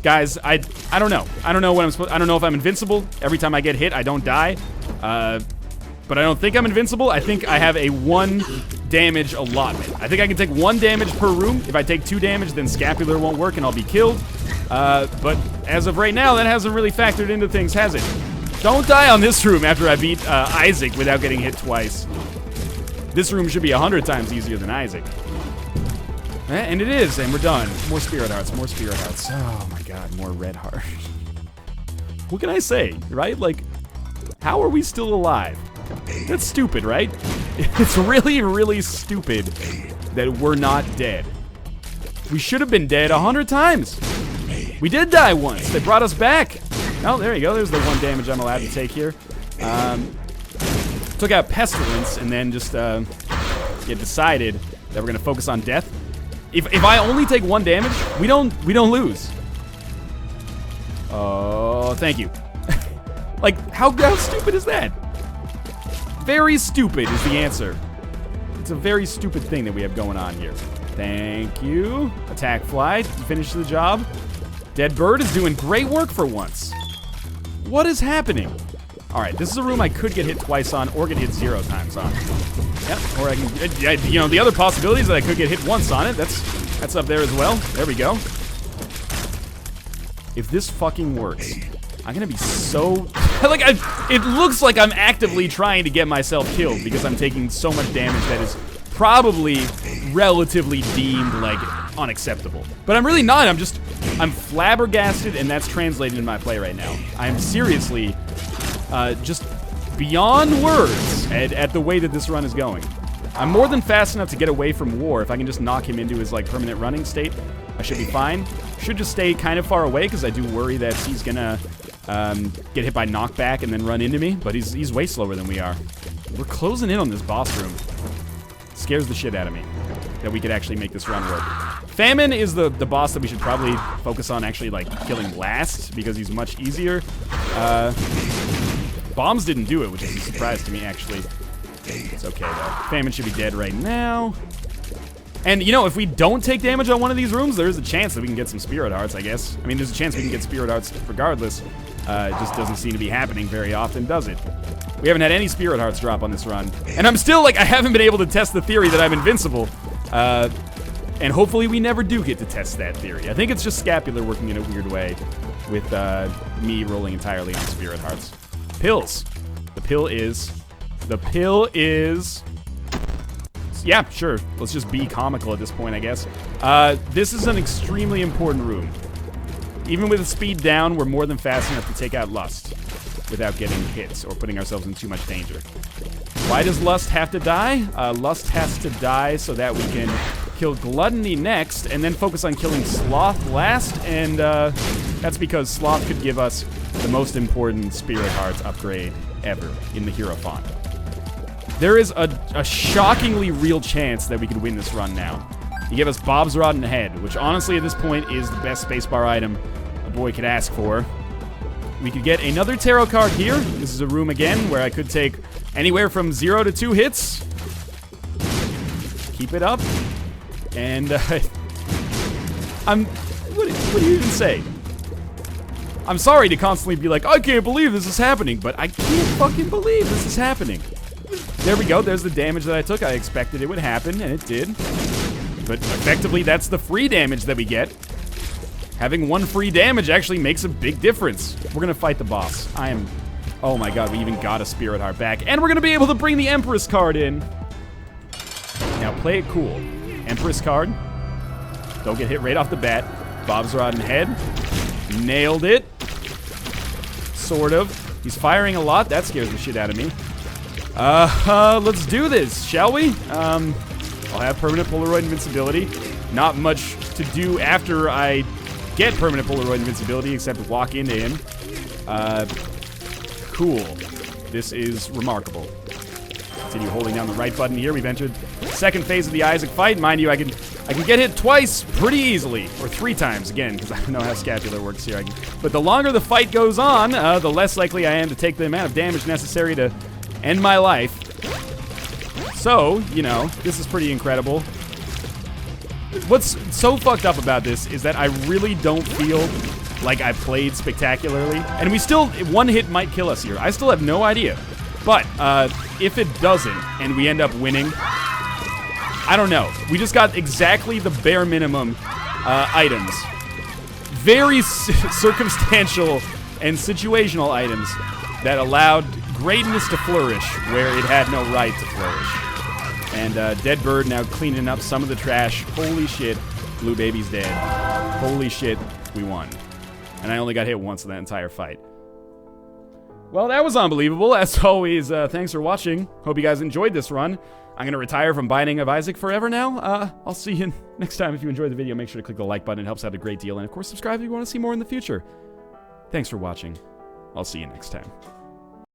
guys, I don't know. I don't know what I'm supposed. I don't know if I'm invincible. Every time I get hit, I don't die. But I don't think I'm invincible. I think I have a 1 damage allotment. I think I can take 1 damage per room. If I take 2 damage, then scapular won't work and I'll be killed. But as of right now, that hasn't really factored into things, has it? Don't die on this room after I beat Isaac without getting hit twice. This room should be 100 times easier than Isaac. And it is, and we're done. More spirit hearts, more spirit hearts. Oh my god, more red heart. What can I say, right? Like, how are we still alive? That's stupid, right? It's really, really stupid that we're not dead. We should have been dead 100 times. We did die once. They brought us back. Oh, there you go. There's the 1 damage I'm allowed to take here. Took out Pestilence and then just decided that we're gonna focus on death. If I only take 1 damage, we don't lose. Oh, thank you. Like, how stupid is that? Very stupid is the answer. It's a very stupid thing that we have going on here. Thank you. Attack fly, finish the job. Dead bird is doing great work for once. What is happening? All right, this is a room I could get hit twice on or get hit 0 times on. Yep, or I can, you know, the other possibility is that I could get hit once on it. That's up there as well. There we go. If this fucking works, I'm gonna be so, like, it looks like I'm actively trying to get myself killed because I'm taking so much damage that is probably relatively deemed, like, unacceptable. But I'm really not. I'm flabbergasted, and that's translated in my play right now. I'm seriously just beyond words at the way that this run is going. I'm more than fast enough to get away from War. If I can just knock him into his, like, permanent running state, I should be fine. Should just stay kind of far away because I do worry that he's gonna get hit by knockback and then run into me, but he's way slower than we are. We're closing in on this boss room. Scares the shit out of me that we could actually make this run work. Famine is the boss that we should probably focus on actually, like, killing last because he's much easier. Bombs didn't do it, which is a surprise to me, actually. It's okay, though. Famine should be dead right now. And, you know, if we don't take damage on one of these rooms, there's a chance that we can get some Spirit Hearts, I guess. I mean, there's a chance we can get Spirit Hearts regardless. It just doesn't seem to be happening very often, does it? We haven't had any Spirit Hearts drop on this run. And I'm still, like, I haven't been able to test the theory that I'm invincible. And hopefully we never do get to test that theory. I think it's just Scapular working in a weird way with me rolling entirely on Spirit Hearts. Pills. The pill is... Yeah, sure. Let's just be comical at this point, I guess. This is an extremely important room. Even with the speed down, we're more than fast enough to take out Lust without getting hits or putting ourselves in too much danger. Why does Lust have to die? Lust has to die so that we can kill Gluttony next and then focus on killing Sloth last, and that's because Sloth could give us the most important Spirit Hearts upgrade ever in the hero font. There is a shockingly real chance that we could win this run now. You give us Bob's Rotten Head, which honestly at this point is the best spacebar item a boy could ask for. We could get another tarot card here. This is a room again where I could take anywhere from 0 to 2 hits. Keep it up. And what do you even say? I'm sorry to constantly be like, I can't believe this is happening, but I can't fucking believe this is happening. There we go, there's the damage that I took. I expected it would happen, and it did. But effectively, that's the free damage that we get. Having 1 free damage actually makes a big difference. We're gonna fight the boss. Oh my god, we even got a Spirit Heart back. And we're gonna be able to bring the Empress card in. Now play it cool. Empress card. Don't get hit right off the bat. Bob's Rod and head. Nailed it. Sort of. He's firing a lot. That scares the shit out of me. Let's do this, shall we? I'll have permanent Polaroid invincibility. Not much to do after I get permanent Polaroid invincibility except walk into him. Cool. This is remarkable. Continue holding down the right button here. We've entered the second phase of the Isaac fight. Mind you, I can get hit twice pretty easily. Or 3 times, again, because I don't know how scapular works here. But the longer the fight goes on, the less likely I am to take the amount of damage necessary to end my life. So, you know, this is pretty incredible. What's so fucked up about this is that I really don't feel like I played spectacularly. And we still, 1 hit might kill us here. I still have no idea. But if it doesn't, and we end up winning, I don't know. We just got exactly the bare minimum items. Very circumstantial and situational items that allowed greatness to flourish where it had no right to flourish. And Dead Bird now cleaning up some of the trash. Holy shit, Blue Baby's dead. Holy shit, we won. And I only got hit once in that entire fight. Well, that was unbelievable. As always, thanks for watching. Hope you guys enjoyed this run. I'm going to retire from Binding of Isaac forever now. I'll see you next time. If you enjoyed the video, make sure to click the like button. It helps out a great deal. And, of course, subscribe if you want to see more in the future. Thanks for watching. I'll see you next time.